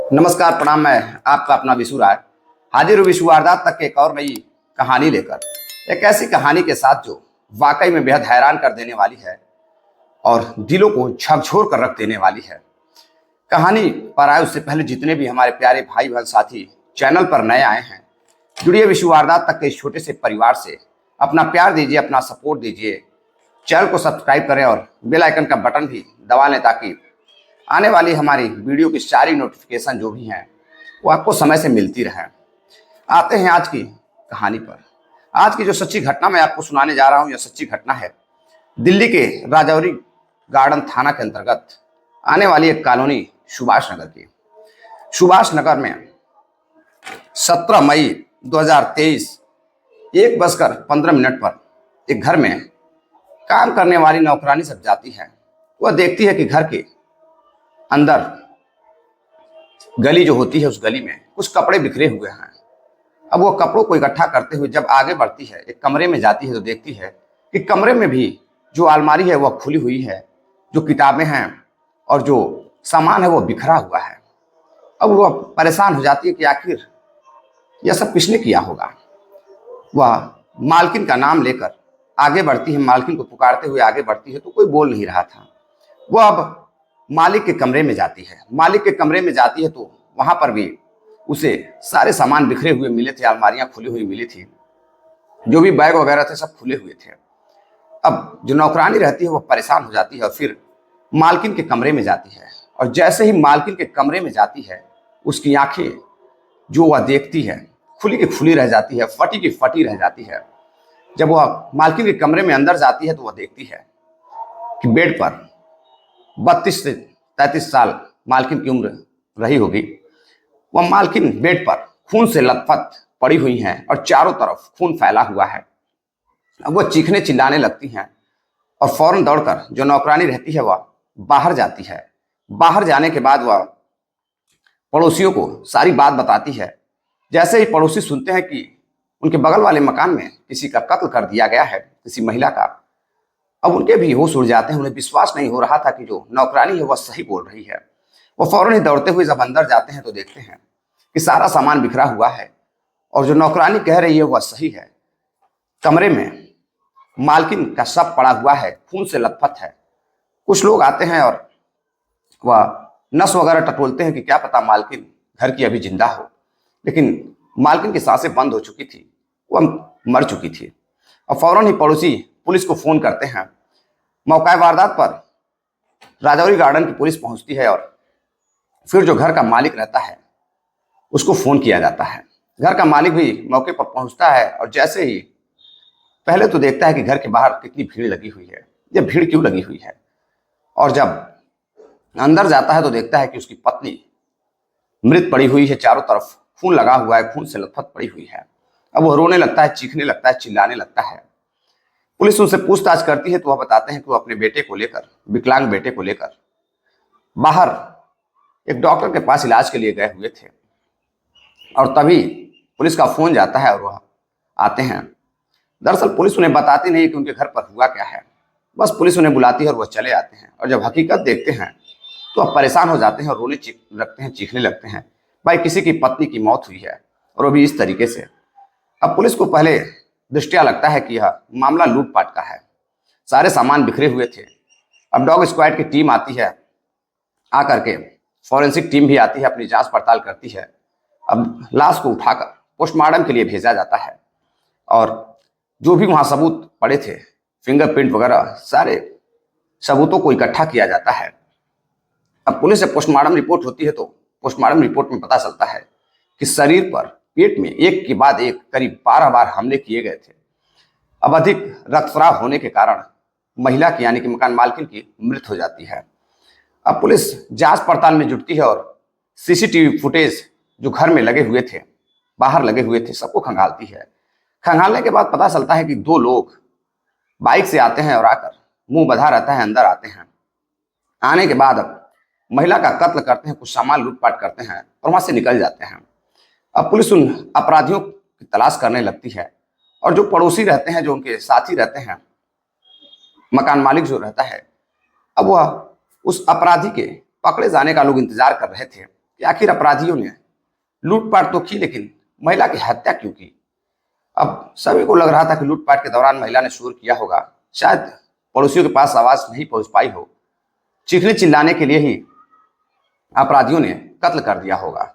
नमस्कार, प्रणाम। मैं आपका अपना विशु राय हाजिर हूँ विश्व वारदात तक के एक और नई कहानी लेकर। एक ऐसी कहानी के साथ जो वाकई में बेहद हैरान कर देने वाली है और दिलों को झकझोर कर रख देने वाली है। कहानी पर आए उससे पहले जितने भी हमारे प्यारे भाई बहन साथी चैनल पर नए आए हैं, जुड़िए विश्व वारदात तक के इस छोटे से परिवार से। अपना प्यार दीजिए, अपना सपोर्ट दीजिए, चैनल को सब्सक्राइब करें और बेल आइकन का बटन भी दबा लें ताकि आने वाली हमारी वीडियो की सारी नोटिफिकेशन जो भी हैं वो आपको समय से मिलती रहे। आते हैं आज की कहानी पर। आज की जो सच्ची घटना मैं आपको सुनाने जा रहा हूं, यह सच्ची घटना है दिल्ली के राजौरी गार्डन थाना के अंतर्गत आने वाली एक कॉलोनी सुभाष नगर की। सुभाष नगर में 17 मई 2023 1:15 पर एक घर में काम करने वाली नौकरानी सब जाती है। वह देखती है कि घर के अंदर गली जो होती है, उस गली में कुछ कपड़े बिखरे हुए हैं। अब वो कपड़ों को इकट्ठा करते हुए जब आगे बढ़ती है, एक कमरे में जाती है, तो देखती है कि कमरे में भी जो अलमारी है वह खुली हुई है, जो किताबें हैं और जो सामान है वो बिखरा हुआ है। अब वो परेशान हो जाती है कि आखिर यह सब किसने किया होगा। वह मालकिन का नाम लेकर आगे बढ़ती है, मालकिन को पुकारते हुए आगे बढ़ती है, तो कोई बोल नहीं रहा था। वह अब मालिक के कमरे में जाती है। मालिक के कमरे में जाती है तो वहां पर भी उसे सारे सामान बिखरे हुए मिले थे, अलमारियां खुली हुई मिली थी, जो भी बैग वगैरह थे सब खुले हुए थे। अब जो नौकरानी रहती है वह परेशान हो जाती है और फिर मालकिन के कमरे में जाती है। और जैसे ही मालकिन के कमरे में जाती है, उसकी आंखें जो वह देखती है खुली की खुली रह जाती है, फटी की फटी रह जाती है। जब वह मालकिन के कमरे में अंदर जाती है तो वह देखती है कि बेड पर 32 से 33 साल मालकिन की उम्र रही होगी, वह मालकिन बेड पर खून से लथपथ पड़ी हुई हैं और चारों तरफ खून फैला हुआ है। अब वह चीखने चिल्लाने लगती हैं और फौरन दौड़कर जो नौकरानी रहती है वह बाहर जाती है। बाहर जाने के बाद वह पड़ोसियों को सारी बात बताती है। जैसे ही पड़ोसी सुनते हैं कि उनके बगल वाले मकान में किसी का कत्ल कर दिया गया है, किसी महिला का, अब उनके भी होश उड़ जाते हैं। उन्हें विश्वास नहीं हो रहा था कि जो नौकरानी है वह सही बोल रही है। वो फौरन ही दौड़ते हुए जब अंदर जाते हैं तो देखते हैं कि सारा सामान बिखरा हुआ है और जो नौकरानी कह रही है वह सही है। कमरे में मालकिन का शव पड़ा हुआ है, खून से लथपथ है। कुछ लोग आते हैं और वह नस वगैरह टटोलते हैं कि क्या पता मालकिन घर की अभी जिंदा हो, लेकिन मालकिन की सांसें बंद हो चुकी थी, वह मर चुकी थी। और फौरन ही पड़ोसी पुलिस को फोन करते हैं। मौका वारदात पर राजौरी गार्डन की पुलिस पहुंचती है और फिर जो घर का मालिक रहता है उसको फोन किया जाता है। घर का मालिक भी मौके पर पहुंचता है और जैसे ही पहले तो देखता है कि घर के बाहर कितनी भीड़ लगी हुई है, ये भीड़ क्यों लगी हुई है। और जब अंदर जाता है तो देखता है कि उसकी पत्नी मृत पड़ी हुई है, चारों तरफ खून लगा हुआ है, खून से लथपथ पड़ी हुई है। अब वो रोने लगता है, चीखने लगता है, चिल्लाने लगता है। पुलिस उनसे पूछताछ करती है तो वह बताते हैं कि वो अपने बेटे को लेकर, विकलांग बेटे को लेकर बाहर एक डॉक्टर के पास इलाज के लिए गए हुए थे। और तभी पुलिस का फोन जाता है और वह आते हैं। दरअसल पुलिस उन्हें बताती नहीं कि उनके घर पर हुआ क्या है, बस पुलिस उन्हें बुलाती है और वह चले आते हैं। और जब हकीकत देखते हैं तो वह परेशान हो जाते हैं और रोने लगते हैं, चीखने लगते हैं। भाई, किसी की पत्नी की मौत हुई है और वो भी इस तरीके से। अब पुलिस को पहले दृष्टिया लगता है कि यह मामला लूटपाट का है, सारे सामान बिखरे हुए थे। अब डॉग स्क्वाड की टीम आती है, आकर के फॉरेंसिक टीम भी आती है, अपनी जांच पड़ताल करती है। अब लाश को उठाकर पोस्टमार्टम के लिए भेजा जाता है और जो भी वहां सबूत पड़े थे, फिंगरप्रिंट वगैरह, सारे सबूतों को इकट्ठा किया जाता है। अब पुलिस से पोस्टमार्टम रिपोर्ट होती है तो पोस्टमार्टम रिपोर्ट में पता चलता है कि शरीर पर, पेट में एक के बाद एक करीब 12 बार हमले किए गए थे। अब अधिक रक्तस्राव होने के कारण महिला की, यानी कि मकान मालकिन की, मृत्यु हो जाती है। अब पुलिस जांच पड़ताल में जुटती है और सीसीटीवी फुटेज जो घर में लगे हुए थे, बाहर लगे हुए थे, सबको खंगालती है। खंगालने के बाद पता चलता है कि 2 लोग बाइक से आते हैं और आकर, मुंह बंधा रहता है, अंदर आते हैं। आने के बाद अब महिला का कत्ल करते हैं, कुछ सामान लूटपाट करते हैं और वहां से निकल जाते हैं। अब पुलिस उन अपराधियों की तलाश करने लगती है और जो पड़ोसी रहते हैं, जो उनके साथी रहते हैं, मकान मालिक जो रहता है, अब वह उस अपराधी के पकड़े जाने का लोग इंतजार कर रहे थे। कि आखिर अपराधियों ने लूटपाट तो की, लेकिन महिला की हत्या क्यों की। अब सभी को लग रहा था कि लूटपाट के दौरान महिला ने शोर किया होगा, शायद पड़ोसियों के पास आवाज नहीं पहुंच पाई हो, चीखने चिल्लाने के लिए ही अपराधियों ने कत्ल कर दिया होगा।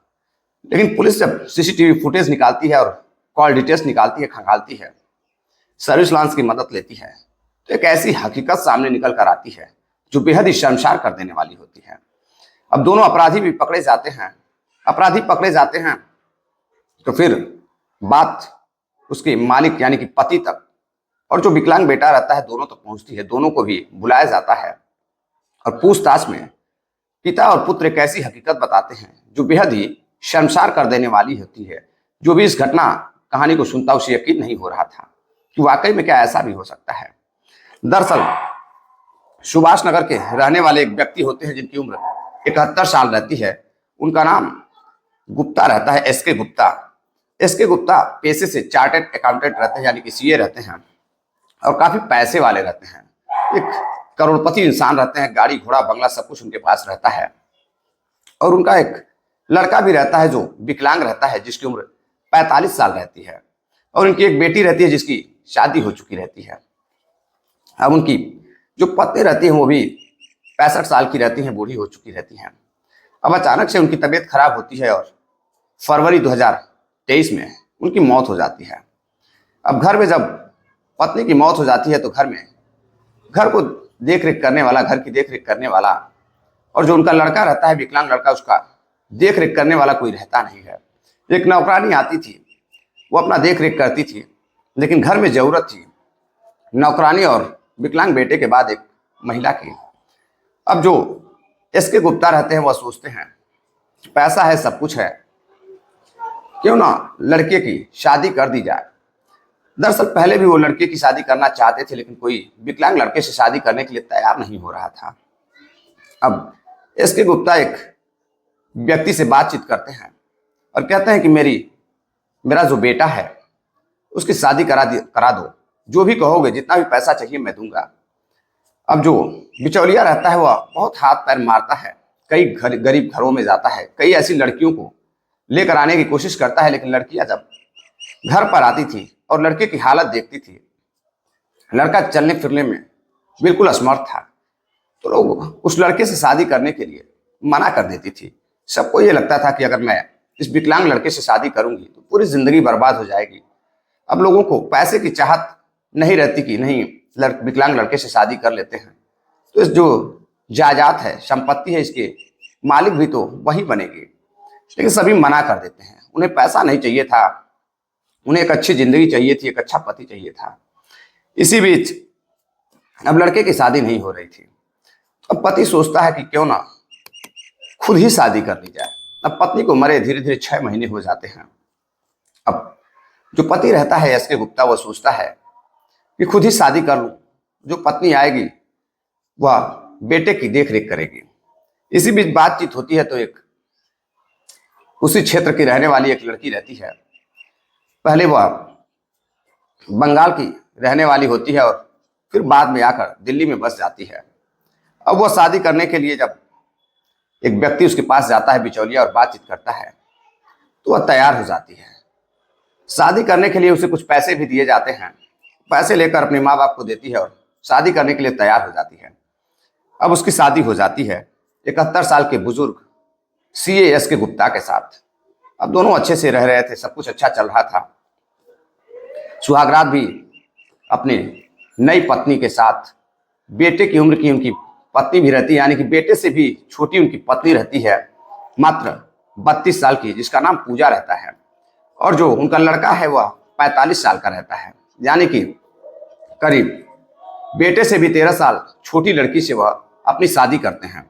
लेकिन पुलिस जब सीसीटीवी फुटेज निकालती है और कॉल डिटेल्स निकालती है, खंगालती है, सर्विस लांस की मदद लेती है, तो एक ऐसी हकीकत सामने निकल कर आती है जो बेहद ही शर्मसार कर देने वाली होती है। अब दोनों अपराधी भी पकड़े जाते हैं। अपराधी पकड़े जाते हैं तो फिर बात उसके मालिक यानी कि पति तक और जो विकलांग बेटा रहता है दोनों तक पहुंचती है। दोनों को भी बुलाया जाता है और पूछताछ में पिता और पुत्र एक ऐसी हकीकत बताते हैं जो बेहद ही शर्मसार कर देने वाली होती है। जो भी इस घटना कहानी को सुनता उसे यकीन नहीं हो रहा था कि वाकई में क्या ऐसा भी हो सकता है। दरअसल सुभाष नगर के रहने वाले एक व्यक्ति होते हैं जिनकी उम्र 71 साल रहती है। उनका नाम गुप्ता रहता है, एसके गुप्ता। एसके गुप्ता पेशे से चार्टर्ड अकाउंटेंट रहते हैं, यानी कि सीए रहते हैं और काफी पैसे वाले रहते हैं। एक करोड़पति इंसान रहते हैं, गाड़ी घोड़ा बंगला सब कुछ उनके पास रहता है। और उनका एक लड़का भी रहता है जो विकलांग रहता है, जिसकी उम्र 45 साल रहती है। और उनकी एक बेटी रहती है जिसकी शादी हो चुकी रहती है। अब उनकी जो पत्नी रहती है वो भी 65 साल की रहती हैं, बूढ़ी हो चुकी रहती हैं। अब अचानक से उनकी तबीयत खराब होती है और फरवरी 2023 में उनकी मौत हो जाती है। अब घर में जब पत्नी की मौत हो जाती है तो घर को देख रेख करने वाला, घर की देख रेख करने वाला और जो उनका लड़का रहता है विकलांग लड़का, उसका देख रेख करने वाला कोई रहता नहीं है। एक नौकरानी आती थी, वो अपना देख रेख करती थी, लेकिन घर में जरूरत थी नौकरानी और विकलांग बेटे के बाद एक महिला की। अब जो एसके गुप्ता रहते हैं वह सोचते हैं पैसा है, सब कुछ है, क्यों ना लड़के की शादी कर दी जाए। दरअसल पहले भी वो लड़के की शादी करना चाहते थे, लेकिन कोई विकलांग लड़के से शादी करने के लिए तैयार नहीं हो रहा था। अब एसके गुप्ता एक व्यक्ति से बातचीत करते हैं और कहते हैं कि मेरा जो बेटा है उसकी शादी करा दो, जो भी कहोगे, जितना भी पैसा चाहिए मैं दूंगा। अब जो बिचौलिया रहता है वह बहुत हाथ पैर मारता है, कई गरीब घरों में जाता है, कई ऐसी लड़कियों को लेकर आने की कोशिश करता है, लेकिन लड़कियां जब घर पर आती थी और लड़के की हालत देखती थी, लड़का चलने फिरने में बिल्कुल असमर्थ था, तो लोग उस लड़के से शादी करने के लिए मना कर देती थी। सबको ये लगता था कि अगर मैं इस विकलांग लड़के से शादी करूंगी तो पूरी जिंदगी बर्बाद हो जाएगी। अब लोगों को पैसे की चाहत नहीं रहती कि नहीं विकलांग लड़के से शादी कर लेते हैं तो इस जो जायदाद है, संपत्ति है, इसके मालिक भी तो वही बनेगी। लेकिन सभी मना कर देते हैं। उन्हें पैसा नहीं चाहिए था, उन्हें एक अच्छी जिंदगी चाहिए थी, एक अच्छा पति चाहिए था। इसी बीच अब लड़के की शादी नहीं हो रही थी। अब पति सोचता है कि क्यों ना खुद ही शादी कर ली जाए। अब पत्नी को मरे धीरे धीरे 6 महीने हो जाते हैं। अब जो पति रहता है एसके गुप्ता, वह सोचता है कि खुद ही शादी कर लूं, जो पत्नी आएगी वह बेटे की देख रेख करेगी। इसी बीच बातचीत होती है तो एक उसी क्षेत्र की रहने वाली एक लड़की रहती है। पहले वह बंगाल की रहने वाली होती है और फिर बाद में आकर दिल्ली में बस जाती है। अब वह शादी करने के लिए जब एक व्यक्ति उसके पास जाता है बिचौलिया और बातचीत करता है तो वह तैयार हो जाती है। शादी करने के लिए उसे कुछ पैसे भी दिए जाते हैं। पैसे लेकर अपने माँ बाप को देती है और शादी करने के लिए तैयार हो जाती है। अब उसकी शादी हो जाती है 71 साल के बुजुर्ग सीए एसके गुप्ता के साथ। अब दोनों अच्छे से रह रहे थे, सब कुछ अच्छा चल रहा था। सुहागरात भी अपने नई पत्नी के साथ, बेटे की उम्र की उनकी पत्नी भी रहती है, यानी कि बेटे से भी छोटी उनकी पत्नी रहती है, मात्र 32 साल की, जिसका नाम पूजा रहता है। और जो उनका लड़का है वह 45 साल का रहता है, यानी कि करीब बेटे से भी 13 साल छोटी लड़की से वह अपनी शादी करते हैं।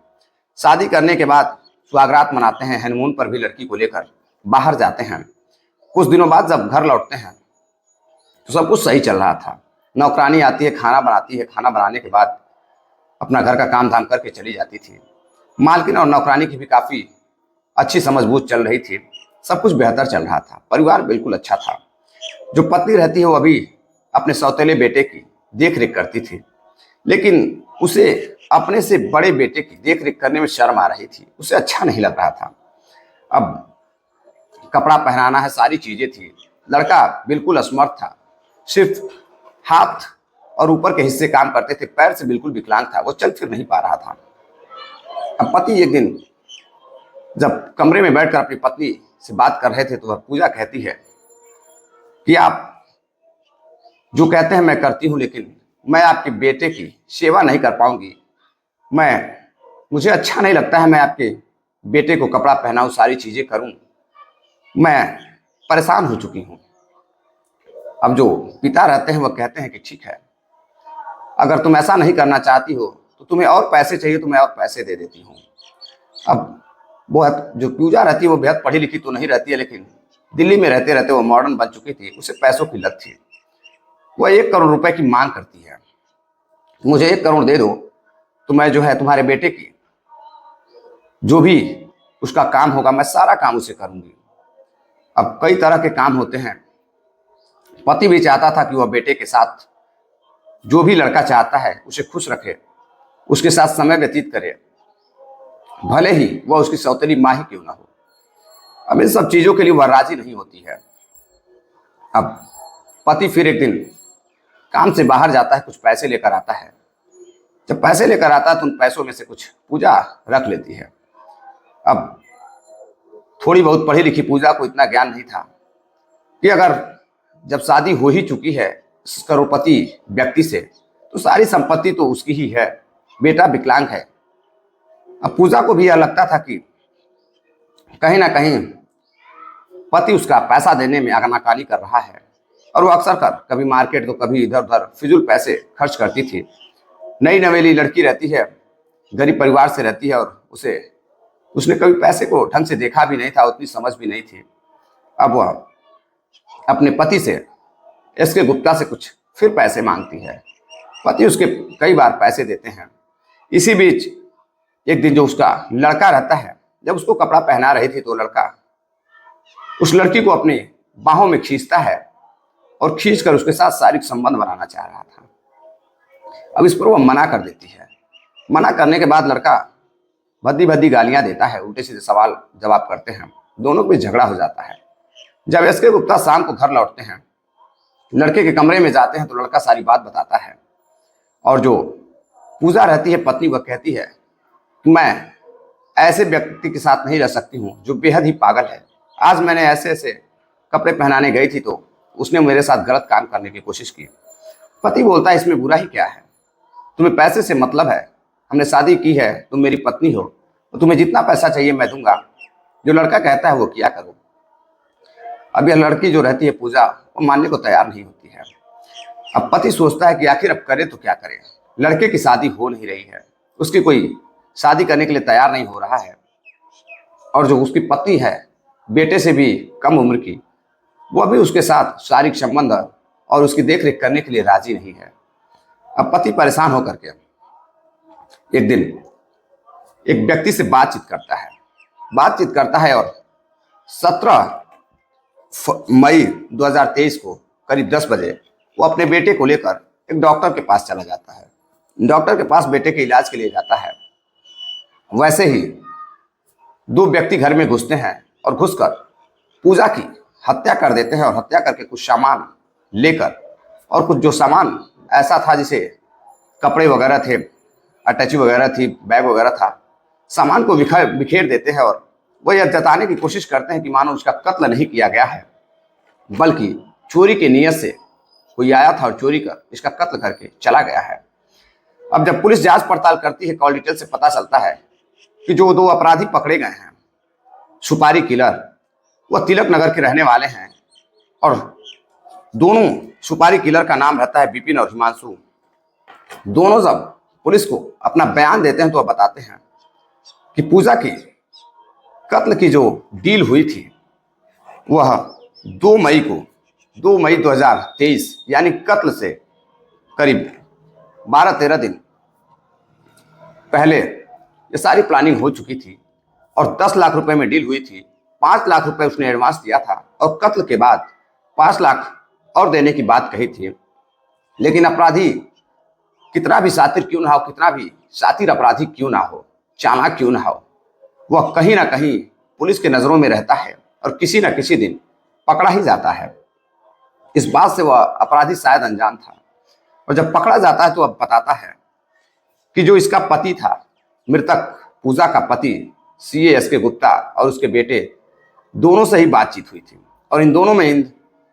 शादी करने के बाद सुहागरात मनाते हैं, हनीमून पर भी लड़की को लेकर बाहर जाते हैं। कुछ दिनों बाद जब घर लौटते हैं तो सब कुछ सही चल रहा था। नौकरानी आती है, खाना बनाती है, खाना बनाने के बाद अपना घर का काम धाम करके चली जाती थी। मालकिन और नौकरानी की भी काफ़ी अच्छी समझबूझ चल रही थी, सब कुछ बेहतर चल रहा था, परिवार बिल्कुल अच्छा था। जो पत्नी रहती है वो अभी अपने सौतेले बेटे की देख रेख करती थी, लेकिन उसे अपने से बड़े बेटे की देख रेख करने में शर्म आ रही थी, उसे अच्छा नहीं लग रहा था। अब कपड़ा पहनाना है, सारी चीजें थी। लड़का बिल्कुल असमर्थ था, सिर्फ हाथ और ऊपर के हिस्से काम करते थे, पैर से बिल्कुल विकलांग था, वो चल फिर नहीं पा रहा था। अब पति एक दिन जब कमरे में बैठकर अपनी पत्नी से बात कर रहे थे तो वह पूजा कहती है कि आप जो कहते हैं मैं करती हूँ, लेकिन मैं आपके बेटे की सेवा नहीं कर पाऊंगी। मुझे अच्छा नहीं लगता है मैं आपके बेटे को कपड़ा पहनाऊं, सारी चीजें करूं। मैं परेशान हो चुकी हूं। अब जो पिता रहते हैं वह कहते हैं कि ठीक है, अगर तुम ऐसा नहीं करना चाहती हो तो तुम्हें और पैसे चाहिए तो मैं और पैसे दे देती हूँ। अब वो जो पूजा रहती है वो बेहद पढ़ी लिखी तो नहीं रहती है, लेकिन दिल्ली में रहते रहते वो मॉडर्न बन चुकी थी, उसे पैसों की लत थी। वह 1 करोड़ रुपए की मांग करती है, मुझे 1 करोड़ दे दो तो मैं जो है तुम्हारे बेटे की जो भी उसका काम होगा मैं सारा काम उसे करूंगी। अब कई तरह के काम होते हैं। पति भी चाहता था कि वह बेटे के साथ जो भी लड़का चाहता है उसे खुश रखे, उसके साथ समय व्यतीत करे, भले ही वह उसकी सौतेली माँ ही क्यों ना हो। अब इन सब चीजों के लिए वह राजी नहीं होती है। अब पति फिर एक दिन काम से बाहर जाता है, कुछ पैसे लेकर आता है। जब पैसे लेकर आता है तो उन पैसों में से कुछ पूजा रख लेती है। अब थोड़ी बहुत पढ़ी लिखी पूजा को इतना ज्ञान नहीं था कि अगर जब शादी हो ही चुकी है इस करोड़पति व्यक्ति से तो सारी संपत्ति तो उसकी ही है, बेटा विकलांग है। अब पूजा को भी यह लगता था कि कहीं ना कहीं पति उसका पैसा देने में आनाकानी कर रहा है, और वो अक्सर कभी मार्केट तो कभी इधर उधर फिजूल पैसे खर्च करती थी। नई नवेली लड़की रहती है, गरीब परिवार से रहती है, और उसने कभी पैसे को ढंग से देखा भी नहीं था, उतनी समझ भी नहीं थी। अब वह अपने पति से एसके गुप्ता से कुछ फिर पैसे मांगती है। पति उसके कई बार पैसे देते हैं। इसी बीच एक दिन जो उसका लड़का रहता है, जब उसको कपड़ा पहना रही थी तो लड़का उस लड़की को अपनी बाहों में खींचता है और खींचकर उसके साथ शारीरिक संबंध बनाना चाह रहा था। अब इस पर वह मना कर देती है। मना करने के बाद लड़का भद्दी भद्दी गालियां देता है, उल्टे सीधे सवाल जवाब करते हैं, दोनों को झगड़ा हो जाता है। जब एसके गुप्ता शाम को घर लौटते हैं, लड़के के कमरे में जाते हैं तो लड़का सारी बात बताता है, और जो पूजा रहती है पत्नी, वह कहती है कि मैं ऐसे व्यक्ति के साथ नहीं रह सकती हूँ जो बेहद ही पागल है। आज मैंने ऐसे ऐसे कपड़े पहनाने गई थी तो उसने मेरे साथ गलत काम करने की कोशिश की। पति बोलता है इसमें बुरा ही क्या है, तुम्हें पैसे से मतलब है, हमने शादी की है, तुम मेरी पत्नी हो, तो तुम्हें जितना पैसा चाहिए मैं दूंगा। जो लड़का कहता है वो किया करो। अब यह लड़की जो रहती है पूजा, वो मानने को तैयार नहीं होती है। अब पति सोचता है कि आखिर अब करे तो क्या करे, लड़के की शादी हो नहीं रही है, उसकी कोई शादी करने के लिए तैयार नहीं हो रहा है, और जो उसकी पत्नी है बेटे से भी कम उम्र की, वह भी उसके साथ शारीरिक संबंध और उसकी देखरेख करने के लिए राजी नहीं है। अब पति परेशान होकर के एक दिन एक व्यक्ति से बातचीत करता है और 17 मई 2023 को करीब 10 बजे वो अपने बेटे को लेकर एक डॉक्टर के पास चला जाता है। डॉक्टर के पास बेटे के इलाज के लिए जाता है। वैसे ही 2 व्यक्ति घर में घुसते हैं और घुसकर पूजा की हत्या कर देते हैं, और हत्या करके कुछ सामान लेकर, और कुछ जो सामान ऐसा था जिसे कपड़े वगैरह थे, अटैची वगैरह थी, बैग वगैरह था, सामान को बिखेर देते हैं, और वो यह जताने की कोशिश करते हैं कि मानो उसका कत्ल नहीं किया गया है, बल्कि चोरी की नीयत से कोई आया था और चोरी कर इसका कत्ल करके चला गया है। अब जब पुलिस जांच पड़ताल करती है, कॉल डिटेल से पता चलता है कि जो 2 अपराधी पकड़े गए हैं, सुपारी किलर, वह तिलक नगर के रहने वाले हैं, और दोनों सुपारी किलर का नाम रहता है विपिन और हिमांशु। दोनों जब पुलिस को अपना बयान देते हैं तो वह बताते हैं कि पूजा की कत्ल की जो डील हुई थी वह 2 मई 2023 यानी कत्ल से करीब 12-13 दिन पहले ये सारी प्लानिंग हो चुकी थी, और 10 लाख रुपए में डील हुई थी। 5 लाख रुपए उसने एडवांस दिया था, और कत्ल के बाद 5 लाख और देने की बात कही थी। लेकिन अपराधी कितना भी शातिर क्यों ना हो, कितना भी शातिर अपराधी क्यों ना हो, चालाक क्यों ना हो, वह कहीं ना कहीं पुलिस के नज़रों में रहता है और किसी न किसी दिन पकड़ा ही जाता है। इस बात से वह अपराधी शायद अनजान था, और जब पकड़ा जाता है तो अब बताता है कि जो इसका पति था, मृतक पूजा का पति सीए एस के गुप्ता, और उसके बेटे दोनों से ही बातचीत हुई थी, और इन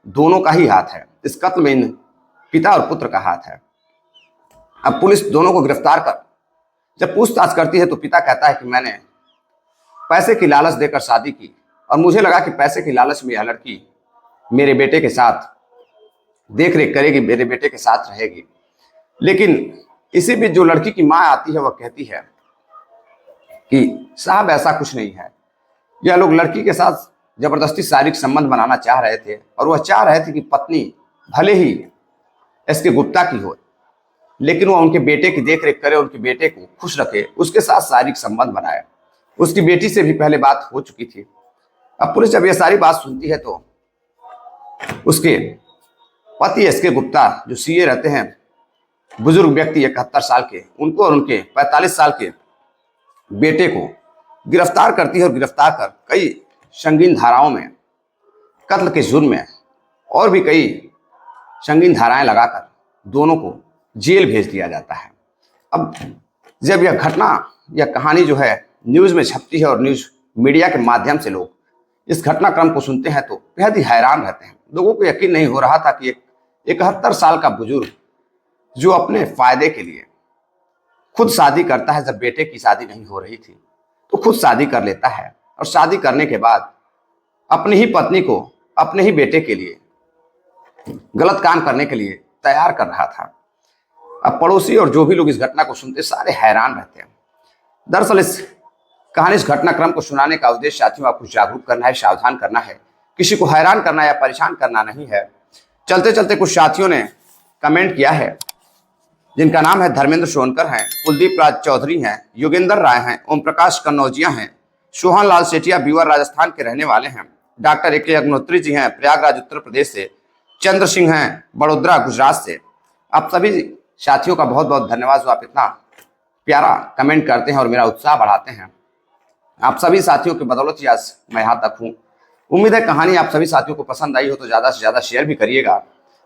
दोनों का ही हाथ है। इस कत्ल में इन पिता और पुत्र का हाथ है। अब पुलिस दोनों को गिरफ्तार कर जब पूछताछ करती है तो पिता कहता है कि मैंने पैसे की लालच देकर शादी की, और मुझे लगा कि पैसे की लालच में यह लड़की मेरे बेटे के साथ देख रेख करेगी, मेरे बेटे के साथ रहेगी। लेकिन इसी बीच जो लड़की की माँ आती है वह कहती है कि साहब ऐसा कुछ नहीं है, यह लोग लड़की के साथ जबरदस्ती शारीरिक संबंध बनाना चाह रहे थे, और वह चाह रहे थे कि पत्नी भले ही एसके गुप्ता की हो, लेकिन वह उनके बेटे की देख रेख करे, उनके बेटे को खुश रखे, उसके साथ शारीरिक संबंध बनाए। उसकी बेटी से भी पहले बात हो चुकी थी। अब पुलिस जब यह सारी बात सुनती है तो उसके पति एसके गुप्ता जो सीए रहते हैं, बुजुर्ग व्यक्ति 71 साल के, उनको और उनके 45 साल के बेटे को गिरफ्तार करती है, और गिरफ्तार कर कई संगीन धाराओं में, कत्ल के जुर्म में और भी कई संगीन धाराएं लगाकर दोनों को जेल भेज दिया जाता है। अब जब यह घटना, यह कहानी जो है न्यूज़ में छपती है और न्यूज़ मीडिया के माध्यम से लोग इस घटनाक्रम को सुनते हैं तो बेहद ही हैरान रहते हैं। लोगों को यकीन नहीं हो रहा था कि एक 71 साल का बुजुर्ग जो अपने फायदे के लिए खुद शादी करता है, जब बेटे की शादी नहीं हो रही थी तो खुद शादी कर लेता है, और शादी करने के बाद अपनी ही पत्नी को अपने ही बेटे के लिए गलत काम करने के लिए तैयार कर रहा था। अब पड़ोसी और जो भी लोग इस घटना को सुनते सारे हैरान रहते हैं। दरअसल इस घटनाक्रम को सुनाने का उद्देश्य साथियों आपको जागरूक करना है, सावधान करना है, किसी को हैरान करना या परेशान करना नहीं है। चलते चलते कुछ साथियों ने कमेंट किया है, जिनका नाम है धर्मेंद्र सोनकर हैं, कुलदीप राज चौधरी हैं, योगेंद्र राय हैं, ओम प्रकाश कन्नौजिया हैं, सोहन लाल सेठिया बीवर राजस्थान के रहने वाले हैं, डॉक्टर ए के अग्नोत्री जी हैं प्रयागराज उत्तर प्रदेश से, चंद्र सिंह हैं बड़ोदरा गुजरात से। आप सभी साथियों का बहुत बहुत धन्यवाद जो आप इतना प्यारा कमेंट करते हैं और मेरा उत्साह बढ़ाते हैं। आप सभी साथियों की बदौलत ही आज मैं यहाँ तक हूँ। उम्मीद है कहानी आप सभी साथियों को पसंद आई हो तो ज़्यादा से ज़्यादा शेयर भी करिएगा,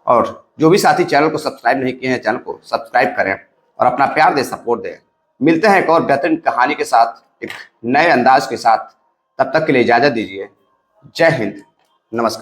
और जो भी साथी चैनल को सब्सक्राइब नहीं किए हैं चैनल को सब्सक्राइब करें और अपना प्यार दे, सपोर्ट दें। मिलते हैं एक और बेहतरीन कहानी के साथ, एक नए अंदाज के साथ। तब तक के लिए इजाज़त दीजिए। जय हिंद, नमस्कार।